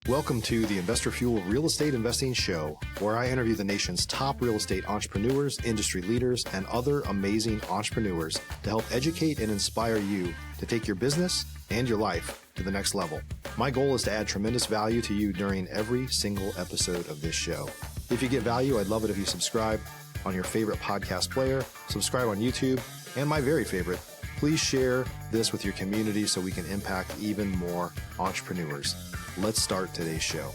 Welcome to the Investor Fuel Real Estate Investing Show, where I interview the nation's top real estate entrepreneurs, industry leaders, and other amazing entrepreneurs to help educate and inspire you to take your business and your life to the next level. My goal is to add tremendous value to you during every single episode of this show. If you get value, I'd love it if you subscribe on your favorite podcast player, subscribe on YouTube, and my very favorite, please share this with your community so we can impact even more entrepreneurs. Let's start today's show.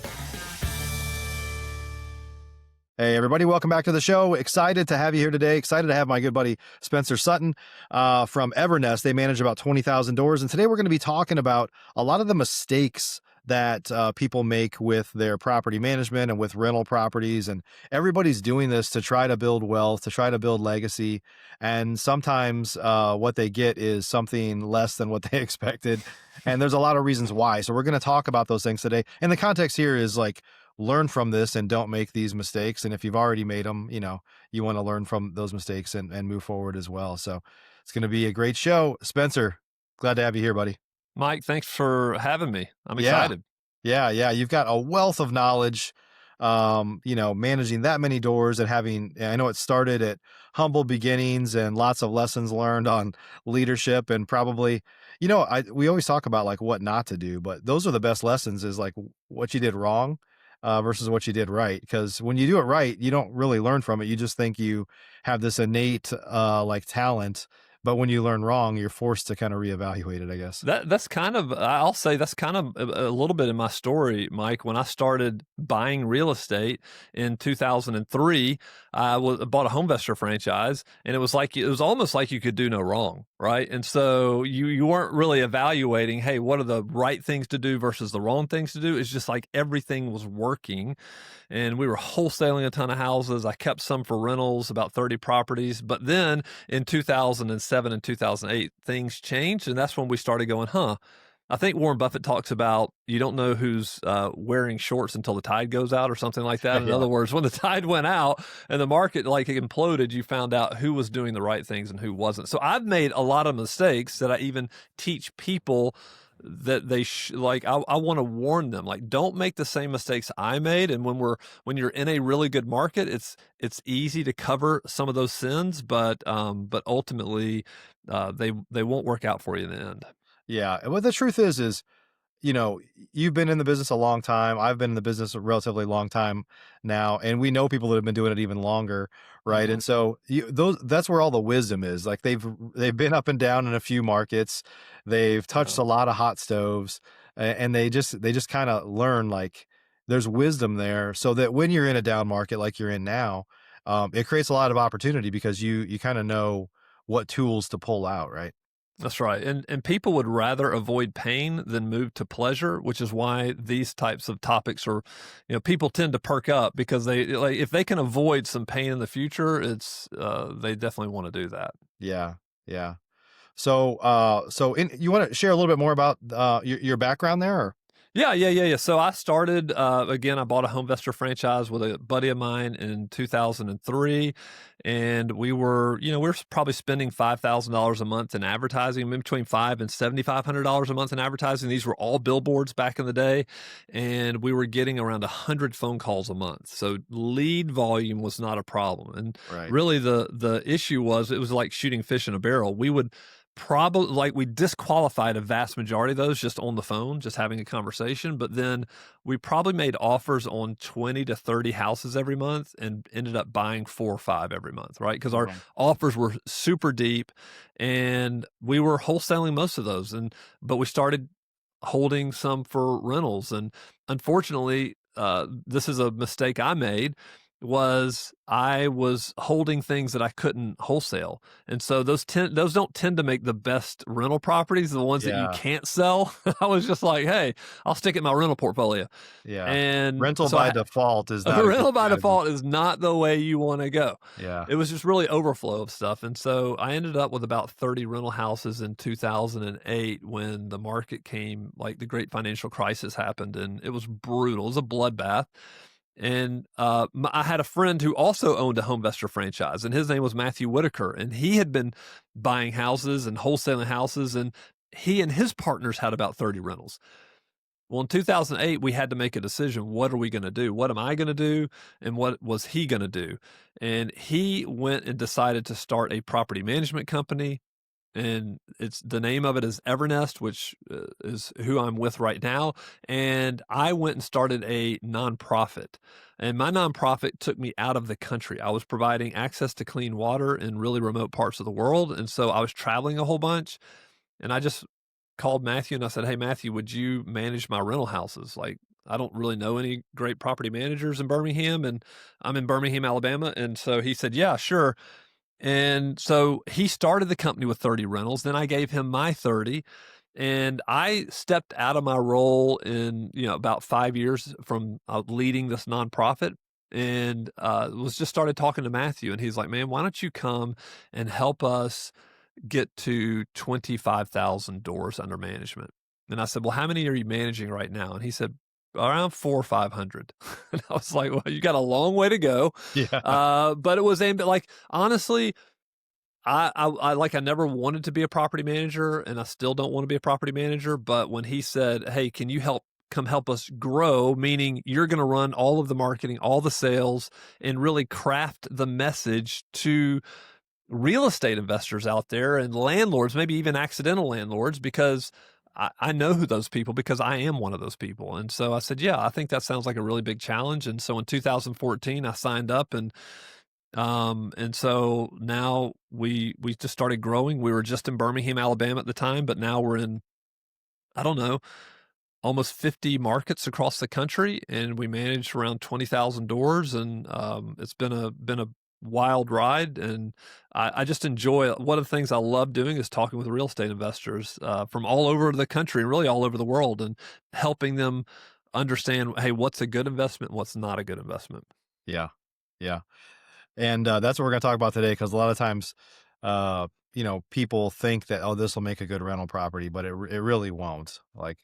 Hey, everybody. Welcome back to the show. Excited to have you here today. Excited to have my good buddy, Spencer Sutton from Evernest. They manage about 20,000 doors. And today we're going to be talking about a lot of the mistakes that people make with their property management and with rental properties. And everybody's doing this to try to build wealth, to try to build legacy. And sometimes what they get is something less than what they expected. And there's a lot of reasons why. So we're going to talk about those things today. And the context here is like, learn from this and don't make these mistakes. And if you've already made them, you want to learn from those mistakes and move forward as well. So it's going to be a great show. Spencer, glad to have you here, buddy. Mike, thanks for having me. I'm excited. Yeah. You've got a wealth of knowledge, managing that many doors and I know it started at humble beginnings and lots of lessons learned on leadership and probably, we always talk about like what not to do, but those are the best lessons is like what you did wrong versus what you did right. Because when you do it right, you don't really learn from it. You just think you have this innate talent. But when you learn wrong, you're forced to kind of reevaluate it, I guess. That's kind of a little bit in my story, Mike. When I started buying real estate in 2003, I bought a HomeVestor franchise, and it was almost like you could do no wrong, right? And so you weren't really evaluating, hey, what are the right things to do versus the wrong things to do? It's just like everything was working, and we were wholesaling a ton of houses. I kept some for rentals, about 30 properties. But then in 2007 and 2008, things changed. And that's when we started going, I think Warren Buffett talks about, you don't know who's wearing shorts until the tide goes out or something like that. In other words, when the tide went out and the market imploded, you found out who was doing the right things and who wasn't. So I've made a lot of mistakes that I even teach people that they I want to warn them, like, don't make the same mistakes I made. And when you're in a really good market, it's easy to cover some of those sins, but ultimately they won't work out for you in the end. Yeah. And what the truth is, you've been in the business a long time. I've been in the business a relatively long time now, and we know people that have been doing it even longer, right? Mm-hmm. And so that's where all the wisdom is. Like they've been up and down in a few markets, they've touched a lot of hot stoves, and they just kind of learn like there's wisdom there, so that when you're in a down market like you're in now, it creates a lot of opportunity because you kind of know what tools to pull out, right? That's right. And people would rather avoid pain than move to pleasure, which is why these types of topics are, people tend to perk up because if they can avoid some pain in the future, they definitely want to do that. Yeah. So you want to share a little bit more about your background there? Or? Yeah. So I started, again, I bought a HomeVestor franchise with a buddy of mine in 2003. And we were probably spending $5,000 a month in advertising, between $500 and $7,500 a month in advertising. These were all billboards back in the day. And we were getting around 100 phone calls a month. So lead volume was not a problem. And really the issue was, it was like shooting fish in a barrel. We would we disqualified a vast majority of those just on the phone, just having a conversation. But then we probably made offers on 20 to 30 houses every month and ended up buying 4 or 5 every month, right? Because our offers were super deep and we were wholesaling most of those. But we started holding some for rentals. And unfortunately, this is a mistake I made. I was holding things that I couldn't wholesale. And so those don't tend to make the best rental properties, the ones that you can't sell. I was just like, hey, I'll stick it in my rental portfolio. Yeah. And rental by default is not the way you want to go. Yeah. It was just really overflow of stuff. And so I ended up with about 30 rental houses in 2008 when the market came, like the great financial crisis happened, and it was brutal. It was a bloodbath. And I had a friend who also owned a HomeVestor franchise, and his name was Matthew Whitaker, and he had been buying houses and wholesaling houses, and he and his partners had about 30 rentals. Well, in 2008, we had to make a decision. What are we going to do? What am I going to do? And what was he going to do? And he went and decided to start a property management company. And it's the name of it is Evernest, which is who I'm with right now. And I went and started a nonprofit. And my nonprofit took me out of the country. I was providing access to clean water in really remote parts of the world. And so I was traveling a whole bunch. And I just called Matthew and I said, "Hey, Matthew, would you manage my rental houses? Like, I don't really know any great property managers in Birmingham, and I'm in Birmingham, Alabama." And so he said, "Yeah, sure." And so he started the company with 30 rentals. Then I gave him my 30, and I stepped out of my role in, about 5 years from leading this nonprofit, and was just started talking to Matthew. And he's like, "Man, why don't you come and help us get to 25,000 doors under management?" And I said, "Well, how many are you managing right now?" And he said, "Around 400 or 500. And I was like, "Well, you got a long way to go." Yeah. But it was aimed at, like, honestly, I never wanted to be a property manager, and I still don't want to be a property manager. But when he said, "Hey, can you come help us grow?" Meaning you're going to run all of the marketing, all the sales, and really craft the message to real estate investors out there and landlords, maybe even accidental landlords, because I know who those people, because I am one of those people. And so I said, "Yeah, I think that sounds like a really big challenge." And so in 2014, I signed up, and so now we just started growing. We were just in Birmingham, Alabama at the time, but now we're in, I don't know, almost 50 markets across the country, and we manage around 20,000 doors. And it's been a wild ride, and I just enjoy it. One of the things I love doing is talking with real estate investors from all over the country and really all over the world, and helping them understand, hey, what's a good investment and what's not a good investment. Yeah. Yeah. And that's what we're going to talk about today, because a lot of times, people think that, oh, this will make a good rental property, but it really won't. Like,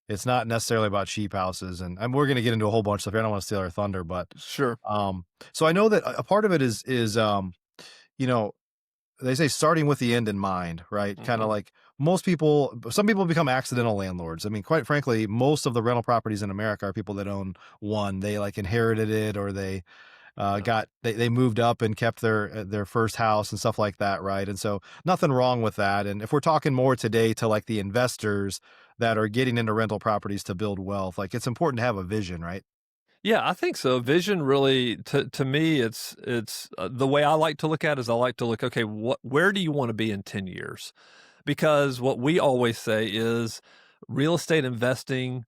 it's not necessarily about cheap houses, and we're going to get into a whole bunch of stuff. I don't want to steal our thunder, but Sure. so I know that a part of it is you know, they say starting with the end in mind, right? Kind of Hmm. like some people become accidental landlords. I mean, quite frankly, most of the rental properties in America are people that own one. They like inherited it, or they Yeah. they moved up and kept their first house and stuff like that, right? And so nothing wrong with that. And if we're talking more today to like the investors that are getting into rental properties to build wealth, like it's important to have a vision, right? Yeah, I think so. Vision really, to me, it's the way I like to look at it is I like to look, okay, where do you want to be in 10 years? Because what we always say is real estate investing,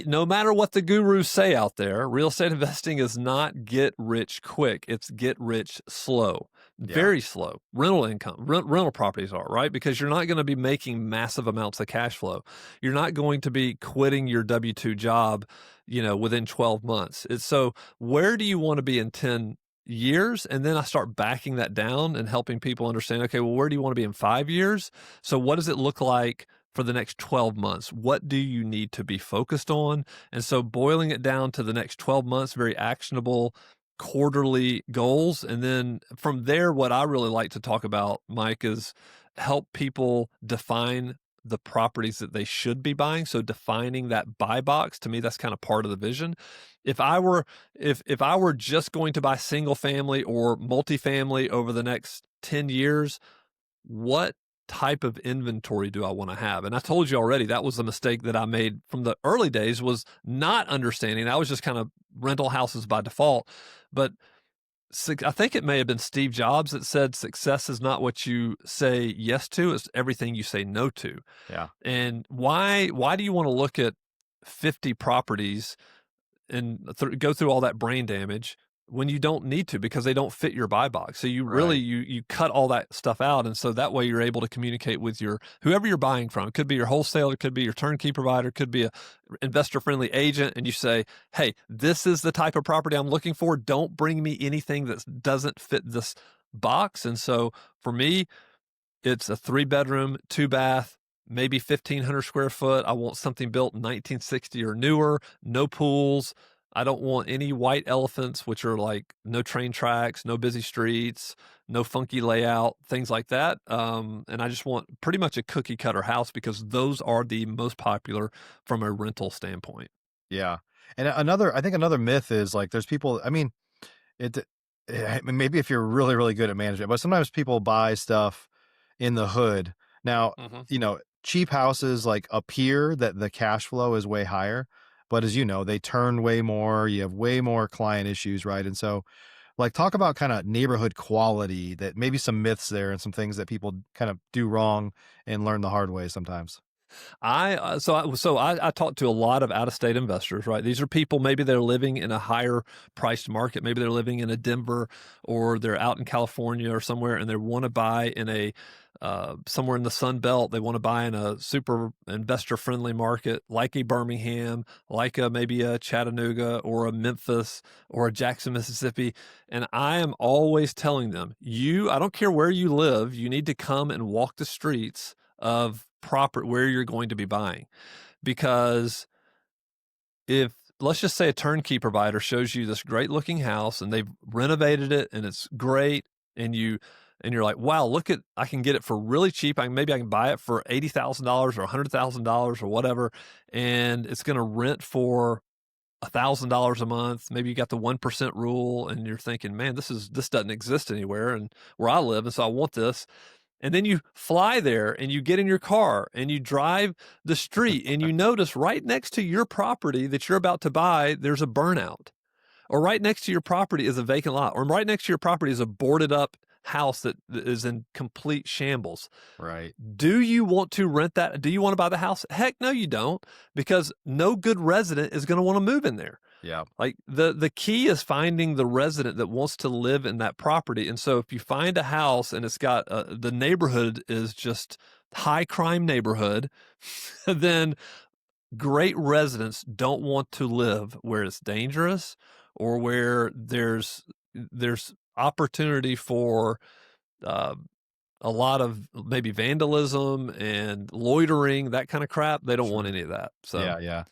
no matter what the gurus say out there, real estate investing is not get rich quick. It's get rich slow, Yeah. very slow. Rental income, rental properties are, right? Because you're not going to be making massive amounts of cash flow. You're not going to be quitting your W-2 job, within 12 months. It's so, where do you want to be in 10 years? And then I start backing that down and helping people understand, okay, well, where do you want to be in 5 years? So what does it look like for the next 12 months? What do you need to be focused on? And so boiling it down to the next 12 months, very actionable quarterly goals. And then from there, what I really like to talk about, Mike, is help people define the properties that they should be buying. So defining that buy box, to me, that's kind of part of the vision. If I were just going to buy single family or multifamily over the next 10 years, what type of inventory do I want to have? And I told you already, that was a mistake that I made from the early days, was not understanding. I was just kind of rental houses by default. But I think it may have been Steve Jobs that said success is not what you say yes to, it's everything you say no to. Yeah. And why do you want to look at 50 properties and go through all that brain damage when you don't need to, because they don't fit your buy box? So you really, Right. you cut all that stuff out. And so that way you're able to communicate with whoever you're buying from. It could be your wholesaler, it could be your turnkey provider, it could be a investor friendly agent. And you say, "Hey, this is the type of property I'm looking for. Don't bring me anything that doesn't fit this box." And so for me, it's a 3-bedroom, 2-bath, maybe 1,500 square foot. I want something built in 1960 or newer, no pools, I don't want any white elephants, which are like no train tracks, no busy streets, no funky layout, things like that. And I just want pretty much a cookie cutter house because those are the most popular from a rental standpoint. Yeah. And I think another myth is like there's people, I mean, it maybe if you're really, really good at managing it, but sometimes people buy stuff in the hood. Now, Mhm. cheap houses like appear that the cash flow is way higher, but as you know, they turn way more. You have way more client issues, right? And so, like, talk about kind of neighborhood quality, that maybe some myths there and some things that people kind of do wrong and learn the hard way sometimes. I talk to a lot of out of state investors, right? These are people maybe they're living in a higher priced market. Maybe they're living in a Denver or they're out in California or somewhere, and they want to buy in a somewhere in the Sun Belt. They want to buy in a super investor friendly market like a Birmingham, like maybe a Chattanooga or a Memphis or a Jackson, Mississippi. And I am always telling them, I don't care where you live, you need to come and walk the streets of proper where you're going to be buying. Because if let's just say a turnkey provider shows you this great looking house and they've renovated it and it's great, and you're like, wow, look at, I can get it for really cheap. Maybe I can buy it for $80,000 or $100,000 or whatever, and it's going to rent for $1,000 a month. Maybe you got the 1% rule, and you're thinking, man, this doesn't exist anywhere, and where I live, and so I want this. And then you fly there and you get in your car and you drive the street and you notice right next to your property that you're about to buy, there's a burnout. Or right next to your property is a vacant lot. Or right next to your property is a boarded up house that is in complete shambles. Right. Do you want to rent that? Do you want to buy the house? Heck no, you don't, because no good resident is going to want to move in there. Yeah. Like the key is finding the resident that wants to live in that property. And so if you find a house and it's got the neighborhood is just high crime neighborhood, then great residents don't want to live where it's dangerous or where there's opportunity for uh, a lot of maybe vandalism and loitering, that kind of crap. They don't want Sure. any of that. So Yeah. Yeah.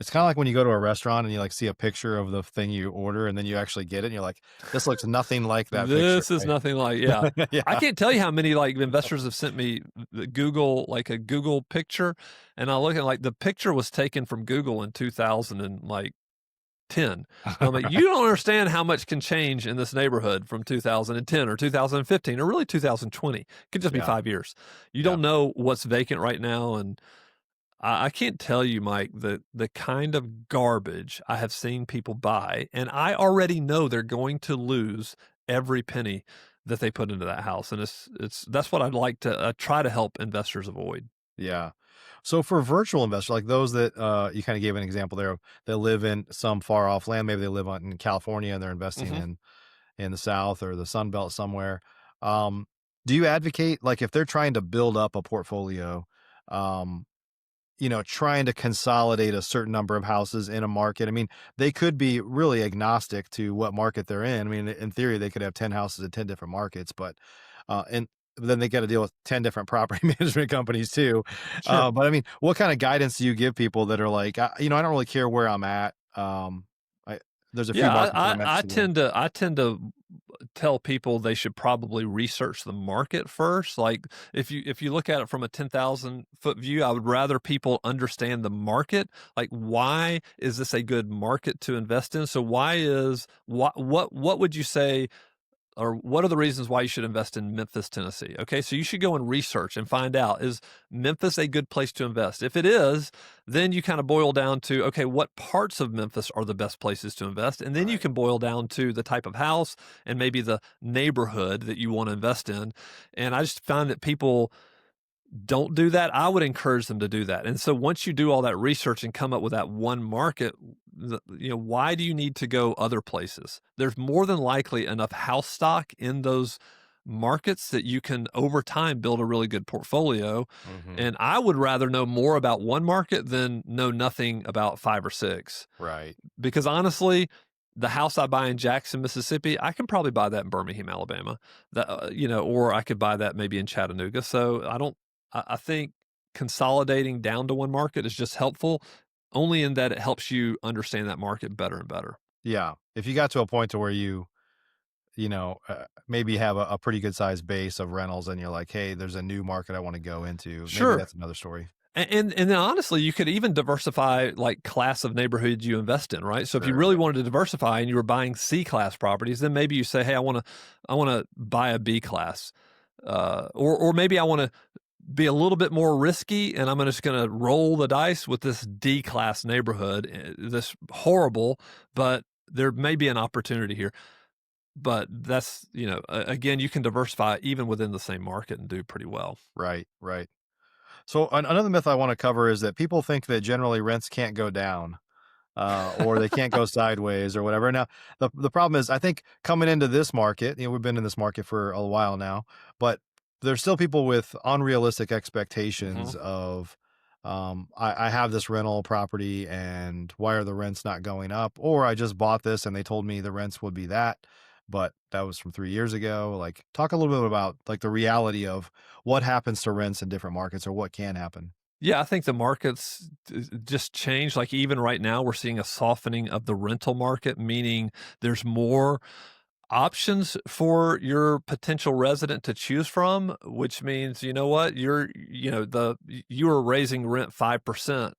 It's kind of like when you go to a restaurant and you like see a picture of the thing you order and then you actually get it and you're like, this looks nothing like that picture. this is nothing like, yeah. Right? I Yeah. can't tell you how many like investors have sent me like a Google picture, and I look at like the picture was taken from Google in 2000 and like 10. And I'm like, you don't understand how much can change in this neighborhood from 2010 or 2015 or really 2020. It could just be Yeah. 5 years. You Yeah. don't know what's vacant right now, and I can't tell you, Mike, the kind of garbage I have seen people buy, and I already know they're going to lose every penny that they put into that house, and it's that's what I'd like to try to help investors avoid. Yeah. So for virtual investors, like those that you kind of gave an example there, they live in some far off land. Maybe they live in California and they're investing Mhm. in the South or the Sun Belt somewhere. Um, do you advocate, like, if they're trying to build up a portfolio, um, trying to consolidate a certain number of houses in a market? I mean, they could be really agnostic to what market they're in. I mean, in theory, they could have 10 houses in 10 different markets, and then they got to deal with 10 different property management companies too. Sure. But I mean, what kind of guidance do you give people that are like, I don't really care where I'm at. I, there's a few Yeah, markets that I'm I interested in. tend to tell people they should probably research the market first. Like if you look at it from a 10,000-foot view, I would rather people understand the market. Like, why is this a good market to invest in? So what would you say, or what are the reasons why you should invest in Memphis, Tennessee? Okay, so you should go and research and find out, is Memphis a good place to invest? If it is, then you kind of boil down to, okay, what parts of Memphis are the best places to invest? And then you Right. can boil down to the type of house and maybe the neighborhood that you want to invest in. And I just found that people don't do that. I would encourage them to do that. And so once you do all that research and come up with that one market, why do you need to go other places? There's more than likely enough house stock in those markets that you can over time build a really good portfolio. Hmm. And I would rather know more about one market than know nothing about five or six. Right. Because honestly, the house I buy in Jackson, Mississippi, I can probably buy that in Birmingham, Alabama. Or I could buy that maybe in Chattanooga. So I don't. I think consolidating down to one market is just helpful. only in that it helps you understand that market better and better. Yeah. If you got to a point to where maybe have a pretty good sized base of rentals and you're like, hey, there's a new market I want to go into. Maybe Sure. that's another story. And then honestly, you could even diversify like class of neighborhoods you invest in, right? So if you Sure. really Yeah. wanted to diversify and you were buying C class properties, then maybe you say, hey, I want to buy a B class, or maybe I want to be a little bit more risky, and I'm just going to roll the dice with this D class neighborhood, this horrible, but there may be an opportunity here. But that's, again, you can diversify even within the same market and do pretty well. Right. Right. So another myth I want to cover is that people think that generally rents can't go down, or they can't go sideways or whatever. Now, the problem is, I think coming into this market, we've been in this market for a while now, but there's still people with unrealistic Hmm. expectations of, I have this rental property and why are the rents not going up? Or I just bought this and they told me the rents would be that, but that was from 3 years ago. Like, talk a little bit about like the reality of what happens to rents in different markets or what can happen. Yeah, I think the markets just changed. Like even right now, we're seeing a softening of the rental market, meaning there's more options for your potential resident to choose from, which means, you know what, you were raising rent 5%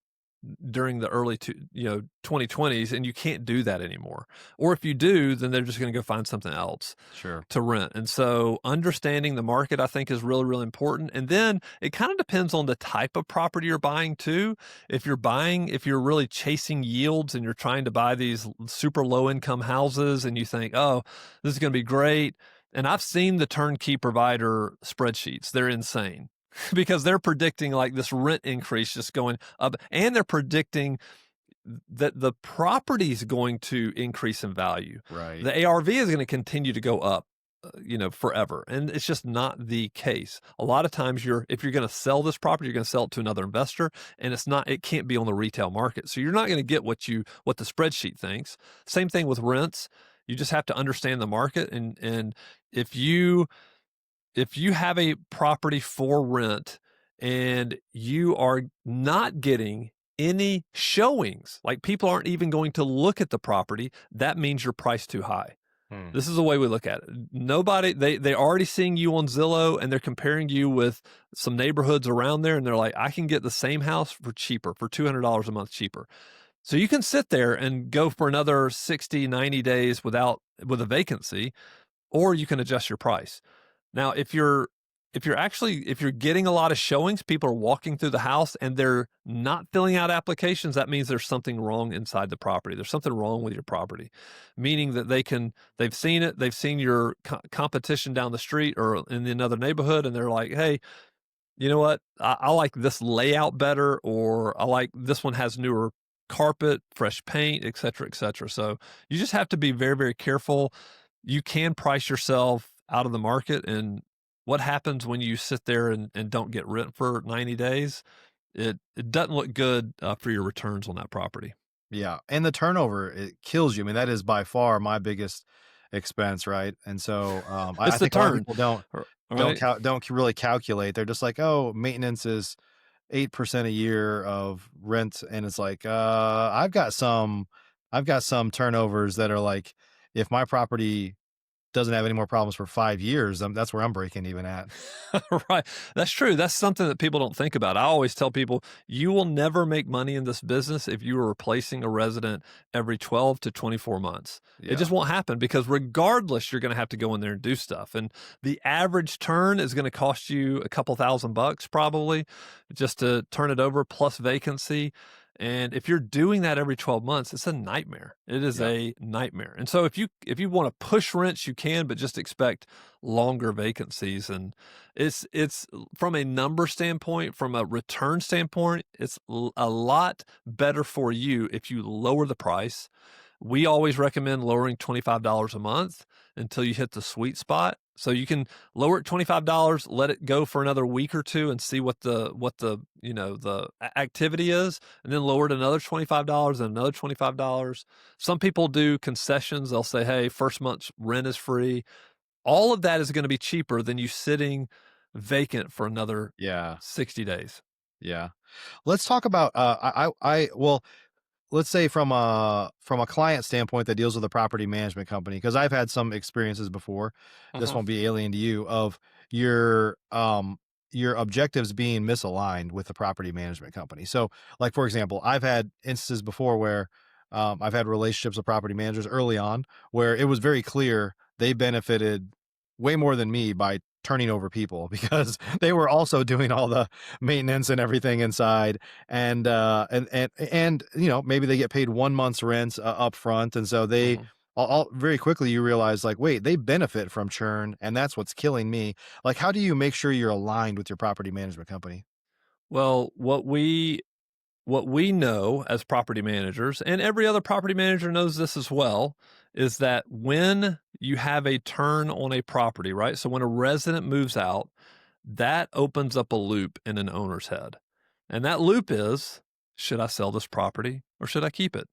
during the early 2020s, and you can't do that anymore. Or if you do, then they're just going to go find something else Sure. to rent. And so understanding the market, I think, is really, really important. And then it kind of depends on the type of property you're buying too. If you're really chasing yields and you're trying to buy these super low income houses and you think, oh, this is going to be great. And I've seen the turnkey provider spreadsheets. They're insane because they're predicting like this rent increase just going up, and they're predicting that the property's going to increase in value. Right. The ARV is going to continue to go up, forever. And it's just not the case. A lot of times if you're going to sell this property, you're going to sell it to another investor, and it can't be on the retail market. So you're not going to get what the spreadsheet thinks. Same thing with rents. You just have to understand the market. And if you have a property for rent and you are not getting any showings, like people aren't even going to look at the property, that means you're priced too high. Hmm. This is the way we look at it. Nobody, they already seeing you on Zillow and they're comparing you with some neighborhoods around there, and they're like, I can get the same house for cheaper, for $200 a month cheaper. So you can sit there and go for another 60, 90 days with a vacancy, or you can adjust your price. Now, if you're getting a lot of showings, people are walking through the house and they're not filling out applications, that means there's something wrong inside the property. There's something wrong with your property, meaning that they've seen it, they've seen your competition down the street or in another neighborhood, and they're like, hey, you know what? I like this layout better, or I like this one has newer carpet, fresh paint, et cetera, et cetera. So you just have to be very, very careful. You can price yourself out of the market. And what happens when you sit there and don't get rent for 90 days? It doesn't look good for your returns on that property. Yeah, and the turnover, it kills you. I mean, that is by far my biggest expense, right? And so, I It's the think a lot of turn, people don't right? don't really calculate. They're just like, "Oh, maintenance is 8% a year of rent," and it's like, I've got some turnovers that are like, if my property doesn't have any more problems for 5 years, that's where I'm breaking even at. Right. That's true. That's something that people don't think about. I always tell people, you will never make money in this business if you are replacing a resident every 12 to 24 months. It Yeah, just won't happen because regardless, you're going to have to go in there and do stuff. And the average turn is going to cost you a couple $1,000 probably just to turn it over plus vacancy. And if you're doing that every 12 months, it's a nightmare. It is yeah, a nightmare. And so if you want to push rents, you can, but just expect longer vacancies. And it's from a number standpoint, from a return standpoint, it's a lot better for you if you lower the price. We always recommend lowering $25 a month until you hit the sweet spot. So you can lower it $25, let it go for another week or two and see what the activity is, and then lower it another $25 and another $25. Some people do concessions. They'll say, hey, first month's rent is free. All of that is going to be cheaper than you sitting vacant for another yeah, 60 days. yeah. Let's talk about, well, let's say from a client standpoint that deals with a property management company, because I've had some experiences before, this Mhm. won't be alien to you, of your objectives being misaligned with the property management company. So, like for example, I've had instances before where I've had relationships with property managers early on where it was very clear they benefited way more than me by turning over people because they were also doing all the maintenance and everything inside, and maybe they get paid 1 month's rent up front, and so they Mhm. all very quickly you realize like, wait, they benefit from churn, and that's what's killing me. Like, how do you make sure you're aligned with your property management company? Well, what we know as property managers, and every other property manager knows this as well, is that when you have a turn on a property, right? So when a resident moves out, that opens up a loop in an owner's head. And that loop is, should I sell this property or should I keep it?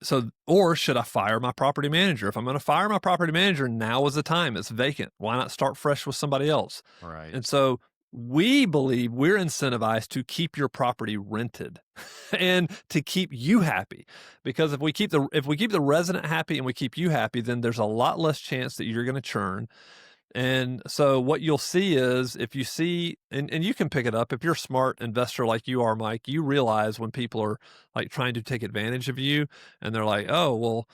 So, or should I fire my property manager? If I'm going to fire my property manager, now is the time. It's vacant. Why not start fresh with somebody else? Right. And so we believe we're incentivized to keep your property rented and to keep you happy. Because if we keep the resident happy and we keep you happy, then there's a lot less chance that you're going to churn. And so what you'll see is if you see, and you can pick it up, if you're a smart investor like you are, Mike, you realize when people are like trying to take advantage of you and they're like, oh, well,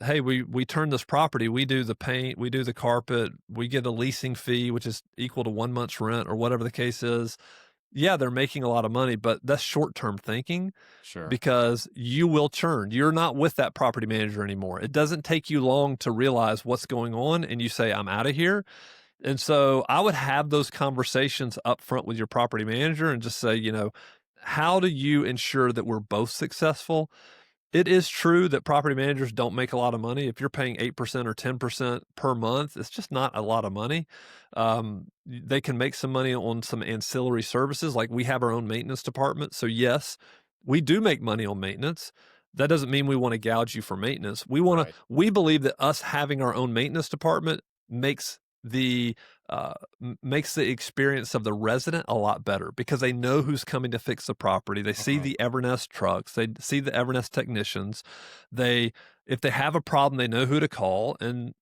hey, we turn this property, we do the paint, we do the carpet, we get a leasing fee, which is equal to 1 month's rent or whatever the case is. Yeah, they're making a lot of money, but that's short-term thinking Sure. because you will churn. You're not with that property manager anymore. It doesn't take you long to realize what's going on and you say, I'm out of here. And so I would have those conversations up front with your property manager and just say, how do you ensure that we're both successful? It is true that property managers don't make a lot of money. If you're paying 8% or 10% per month, it's just not a lot of money. They can make some money on some ancillary services. Like we have our own maintenance department. So yes, we do make money on maintenance. That doesn't mean we want to gouge you for maintenance. Right. We believe that us having our own maintenance department makes the makes the experience of the resident a lot better because they know who's coming to fix the property. They see Uh-huh. the Evernest trucks. They see the Evernest technicians. They If they have a problem, they know who to call, and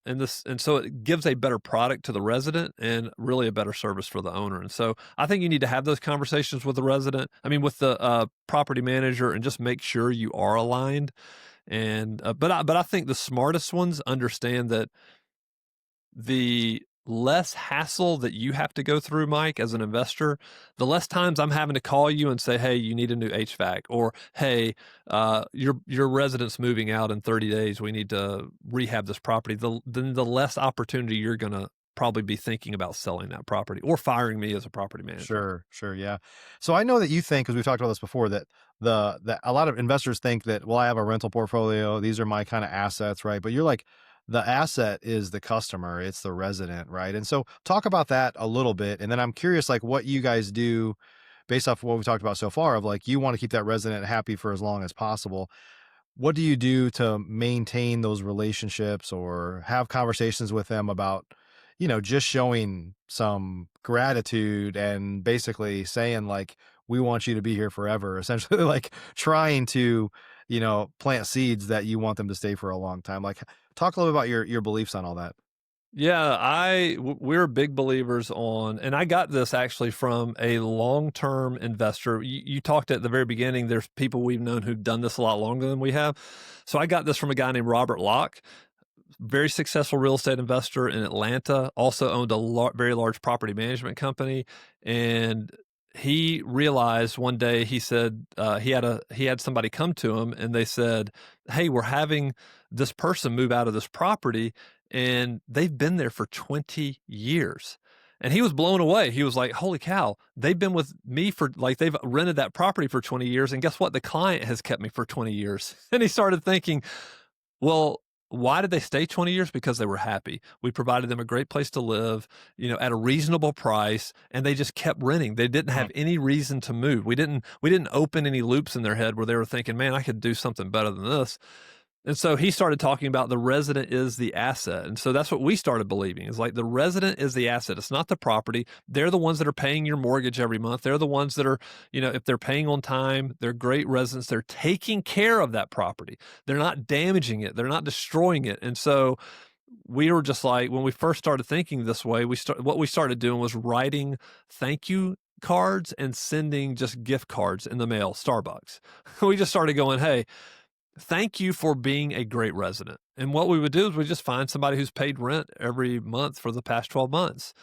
so it gives a better product to the resident and really a better service for the owner. And so I think you need to have those conversations with the resident. I mean, with the property manager, and just make sure you are aligned. And but I think the smartest ones understand that the less hassle that you have to go through, Mike, as an investor, the less times I'm having to call you and say, "Hey, you need a new HVAC," or "Hey, your resident's moving out in 30 days. We need to rehab this property." Then the less opportunity you're going to probably be thinking about selling that property or firing me as a property manager. Sure, sure, yeah. So I know that you think, because we've talked about this before, that that a lot of investors think that, well, I have a rental portfolio, these are my kind of assets, right? But you're like, the asset is the customer, it's the resident, right? And so talk about that a little bit, and then I'm curious, like, what you guys do based off of what we talked about so far, of like, you want to keep that resident happy for as long as possible. What do you do to maintain those relationships or have conversations with them about, just showing some gratitude and basically saying like, we want you to be here forever, essentially like trying to, plant seeds that you want them to stay for a long time. Like, talk a little bit about your beliefs on all that. Yeah, we're big believers on, and I got this actually from a long-term investor. You talked at the very beginning, there's people we've known who've done this a lot longer than we have. So I got this from a guy named Robert Locke, very successful real estate investor in Atlanta, also owned a very large property management company. And he realized one day, he said, he had somebody come to him and they said, "Hey, we're having this person move out of this property and they've been there for 20 years." And he was blown away. He was like, "Holy cow, they've been with me for like, they've rented that property for 20 years. And guess what? The client has kept me for 20 years." And he started thinking, well, why did they stay 20 years? Because they were happy. We provided them a great place to live, at a reasonable price, and they just kept renting. They didn't Mhm. have any reason to move. We didn't open any loops in their head where they were thinking, "Man, I could do something better than this." And so he started talking about the resident is the asset. And so that's what we started believing is like the resident is the asset. It's not the property. They're the ones that are paying your mortgage every month. They're the ones that are, if they're paying on time, they're great residents. They're taking care of that property. They're not damaging it. They're not destroying it. And so we were just like, when we first started thinking this way, what we started doing was writing thank you cards and sending just gift cards in the mail, Starbucks. We just started going, hey, thank you for being a great resident. And what we would do is we just find somebody who's paid rent every month for the past 12 months.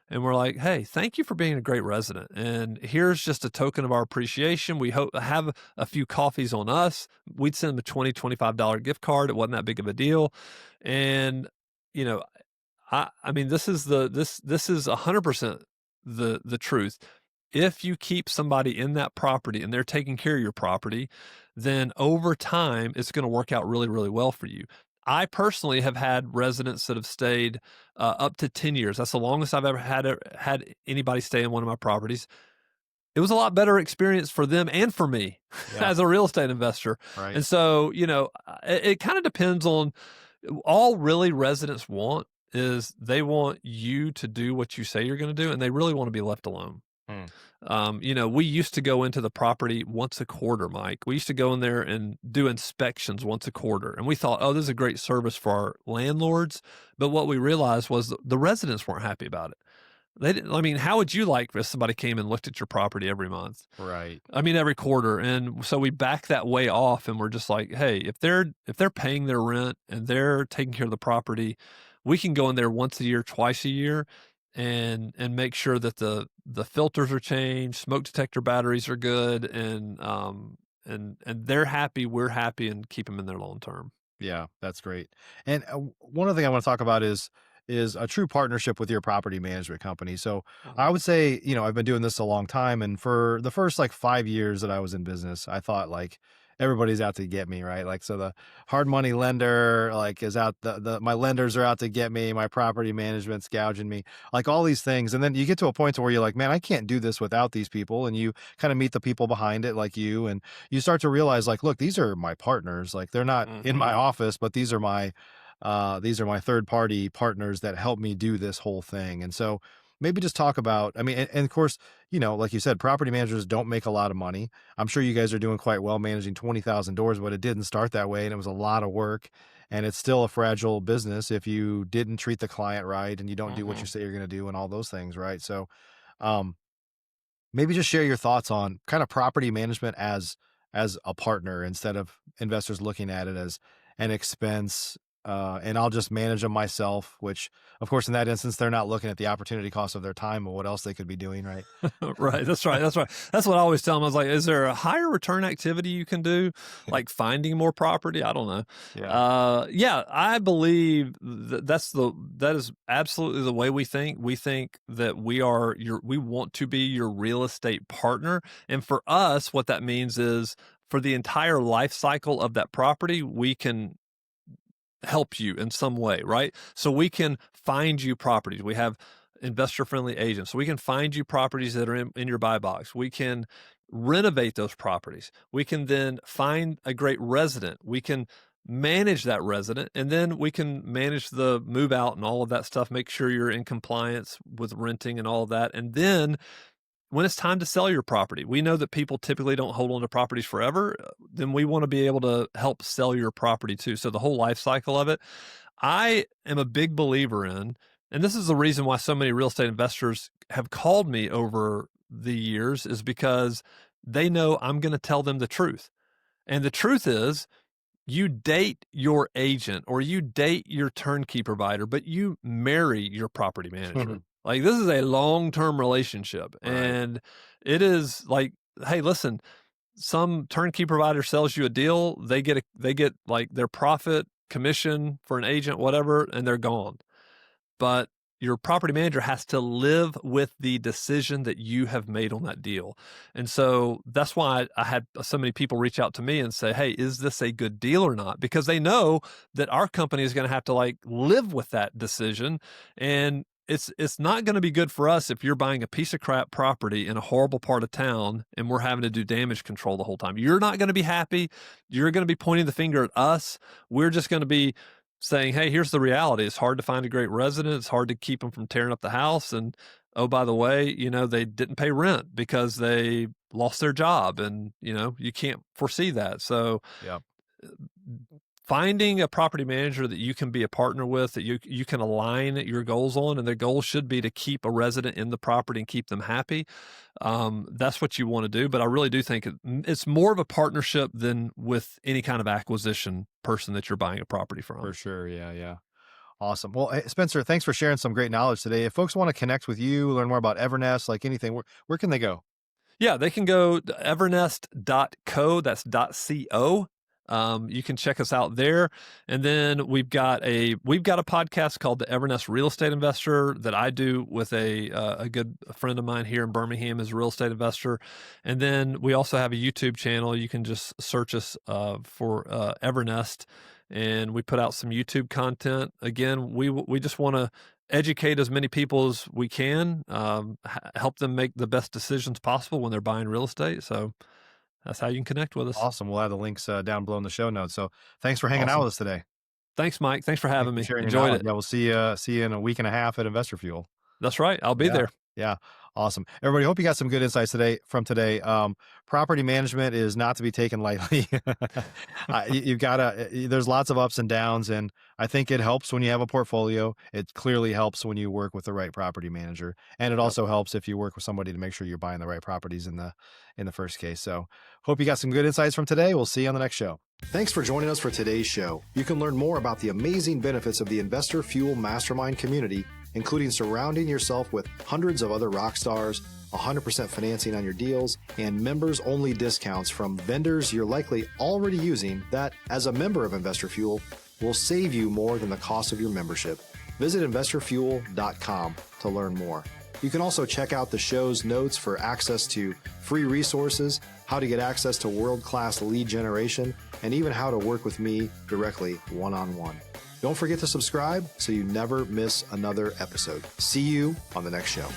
And we're like, hey, thank you for being a great resident. And here's just a token of our appreciation. We hope have a few coffees on us. We'd send them a $20, $25 gift card. It wasn't that big of a deal. And, I mean, this is 100% the truth. If you keep somebody in that property and they're taking care of your property, then over time, it's going to work out really, really well for you. I personally have had residents that have stayed up to 10 years. That's the longest I've ever had anybody stay in one of my properties. It was a lot better experience for them and for me as a real estate investor. Right. And so, it kind of depends on all really residents want is they want you to do what you say you're going to do, and they really want to be left alone. We used to go into the property once a quarter, Mike. We used to go in there and do inspections once a quarter. And we thought, oh, this is a great service for our landlords. But what we realized was the residents weren't happy about it. They didn't, I mean, how would you like if somebody came and looked at your property every month? Right. I mean, every quarter. And so we back that way off and we're just like, hey, if they're paying their rent and they're taking care of the property, we can go in there once a year, twice a year and make sure that the filters are changed, smoke detector batteries are good, and they're happy, we're happy, and keep them in there long term. Yeah, that's great. And one other thing I want to talk about is a true partnership with your property management company. So I would say, I've been doing this a long time, and for the first like 5 years that I was in business, I thought like everybody's out to get me, right? Like, so the hard money lender like is out, my lenders are out to get me, my property management's gouging me, like all these things. And then you get to a point where you're like, man, I can't do this without these people. And you kind of meet the people behind it, like you, and you start to realize like, look, these are my partners. Like they're not in my office, but these are my third party partners that help me do this whole thing. And so maybe just talk about, I mean, and of course, like you said, property managers don't make a lot of money. I'm sure you guys are doing quite well managing 20,000 doors, but it didn't start that way. And it was a lot of work, and it's still a fragile business if you didn't treat the client right and you don't do what you say you're going to do and all those things. Right. So, maybe just share your thoughts on kind of property management as a partner instead of investors looking at it as an expense. And I'll just manage them myself, which of course, in that instance, they're not looking at the opportunity cost of their time or what else they could be doing. Right. Right. That's right. That's right. That's what I always tell them. I was like, is there a higher return activity you can do? Like finding more property? I don't know. Yeah. I believe that is absolutely the way we think. We think that we want to be your real estate partner. And for us, what that means is for the entire life cycle of that property, we can help you in some way, right? So we can find you properties. We have investor-friendly agents. So we can find you properties that are in your buy box. We can renovate those properties. We can then find a great resident. We can manage that resident, and then we can manage the move out and all of that stuff, make sure you're in compliance with renting and all of that. And then when it's time to sell your property, we know that people typically don't hold on to properties forever. Then we want to be able to help sell your property too. So the whole life cycle of it, I am a big believer in, and this is the reason why so many real estate investors have called me over the years, is because they know I'm going to tell them the truth. And the truth is, you date your agent or you date your turnkey provider, but you marry your property manager. Like this is a long-term relationship, and it is like, hey, listen, some turnkey provider sells you a deal, they get like their profit, commission for an agent, whatever, and they're gone. But your property manager has to live with the decision that you have made on that deal. And so that's why I had so many people reach out to me and say, hey, is this a good deal or not? Because they know that our company is going to have to like live with that decision. And it's not going to be good for us if you're buying a piece of crap property in a horrible part of town and we're having to do damage control the whole time. You're not going to be happy. You're going to be pointing the finger at us. We're just going to be saying, hey, here's the reality. It's hard to find a great resident. It's hard to keep them from tearing up the house. And oh, by the way, they didn't pay rent because they lost their job, and you can't foresee that. So yeah. Finding a property manager that you can be a partner with, that you can align your goals on, and their goal should be to keep a resident in the property and keep them happy. That's what you want to do. But I really do think it's more of a partnership than with any kind of acquisition person that you're buying a property from. For sure. Yeah. Yeah. Awesome. Well, hey, Spencer, thanks for sharing some great knowledge today. If folks want to connect with you, learn more about Evernest, like anything, where can they go? Yeah, they can go to evernest.co. That's .co. You can check us out there. And then we've got a podcast called the Evernest Real Estate Investor that I do with a good friend of mine here in Birmingham is a real estate investor. And then we also have a YouTube channel. You can just search us for Evernest, and we put out some YouTube content. Again, we just want to educate as many people as we can, help them make the best decisions possible when they're buying real estate. So that's how you can connect with us. Awesome. We'll have the links down below in the show notes. So thanks for hanging out with us today. Thanks, Mike. Thanks for having me. Enjoyed it. Yeah, we'll see you in a week and a half at Investor Fuel. That's right. I'll be there. Yeah. Awesome. Everybody, hope you got some good insights today. Property management is not to be taken lightly. There's lots of ups and downs, and I think it helps when you have a portfolio. It clearly helps when you work with the right property manager. And it also helps if you work with somebody to make sure you're buying the right properties in the first case. So hope you got some good insights from today. We'll see you on the next show. Thanks for joining us for today's show. You can learn more about the amazing benefits of the Investor Fuel Mastermind community, including surrounding yourself with hundreds of other rock stars, 100% financing on your deals, and members-only discounts from vendors you're likely already using that, as a member of Investor Fuel, will save you more than the cost of your membership. Visit investorfuel.com to learn more. You can also check out the show's notes for access to free resources, how to get access to world-class lead generation, and even how to work with me directly one-on-one. Don't forget to subscribe so you never miss another episode. See you on the next show.